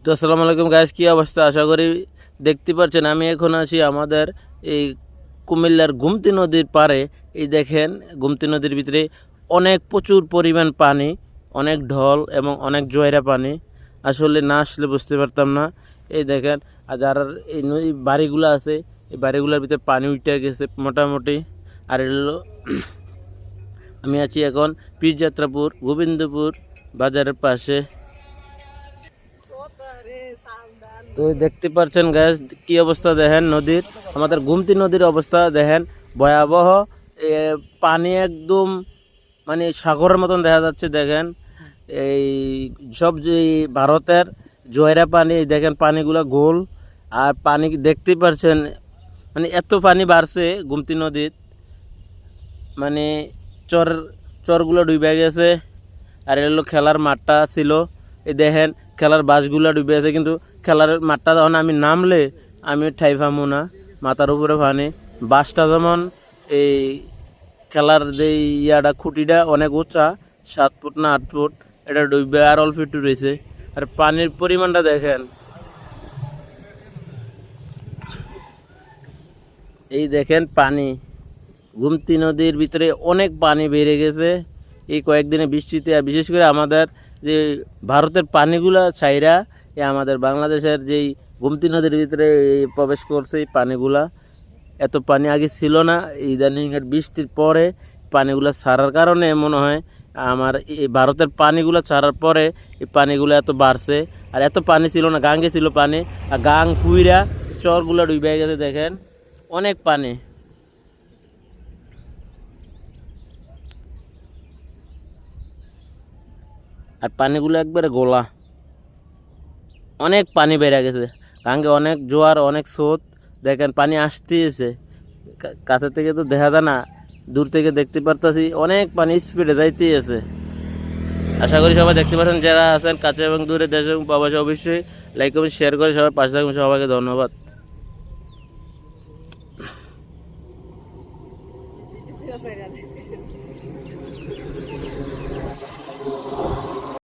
তো আসসালামু আলাইকুম গাইস, কি অবস্থা? আশা করি দেখতে পাচ্ছেন আমি এখন আছি আমাদের এই কুমিল্লার গোমতী নদীর পাড়ে। এই দেখেন গোমতী নদীর ভিতরে অনেক প্রচুর পরিমাণ পানি, অনেক ঢল এবং অনেক জোয়ারা পানি। আসলে না আসলে বুঝতে পারতাম না। এই দেখেন, আর যারা এই বাড়িগুলো আছে, এই বাড়িগুলোর ভিতরে পানি উঠে গেছে মোটামুটি। আর এগুলো আমি আছি এখন পীরযাত্রাপুর গোবিন্দপুর বাজারের পাশে। তো দেখতে পাচ্ছেন গ্যাস কি অবস্থা দেখেন নদীর, আমাদের গোমতী নদীর অবস্থা দেখেন ভয়াবহ। পানি একদম মানে সাগরের মতন দেখা যাচ্ছে। দেখেন এই সব যে ভারতের জোয়ারা পানি, দেখেন পানিগুলো গোল। আর পানি দেখতেই পাচ্ছেন, মানে এত পানি বাড়ছে গোমতী নদীর, মানে চর চরগুলো ডুবে গেছে। আর এগুলো খেলার মাঠটা ছিল, এই দেখেন খেলার বাসগুলো ডুবে আছে, কিন্তু খেলার মাঠটা যখন আমি নামলে আমি ঠাই পামু না, মাথার উপরে পানি। বাসটা যেমন এই খেলার যে ইয়াটা খুঁটিটা অনেক উঁচা, 7 ফুট না 8 ফুট, এটা ডুবে আর অল্প একটু রয়েছে। আর পানির পরিমাণটা দেখেন, এই দেখেন পানি গোমতী নদীর ভিতরে অনেক পানি বেড়ে গেছে এই কয়েকদিনে বৃষ্টিতে। আর বিশেষ করে আমাদের যে ভারতের পানিগুলা ছাইরা আমাদের বাংলাদেশের যেই গোমতী নদীর ভিতরে প্রবেশ করছে এই পানিগুলা। এত পানি আগে ছিল না, ইদানিংয়ের বৃষ্টির পরে পানিগুলো ছাড়ার কারণে মনে হয় আমার এই ভারতের পানিগুলো ছাড়ার পরে এই পানিগুলো এত বাড়ছে। আর এত পানি ছিল না, গাঙ্গে ছিল পানি, আর গাং পুইরা চরগুলো ডুবে গেছে। দেখেন অনেক পানি। আর পানিগুলো একবারে গোলা, অনেক পানি বেড়ে গেছে গাঙ্গে, অনেক জোয়ার, অনেক স্রোত। দেখেন পানি আসতেছে, কাছে থেকে তো দেখা যায় না, দূর থেকে দেখতে পারতেছি অনেক পানি স্পিডে যাইতেই আছে। আশা করি সবাই দেখতে পাচ্ছেন, যারা আছেন কাছে এবং দূরে, দেশ এবং প্রবাসে, অবশ্যই লাইক কমেন্ট শেয়ার করে সবাই পাশে থাকবেন। সবাইকে ধন্যবাদ।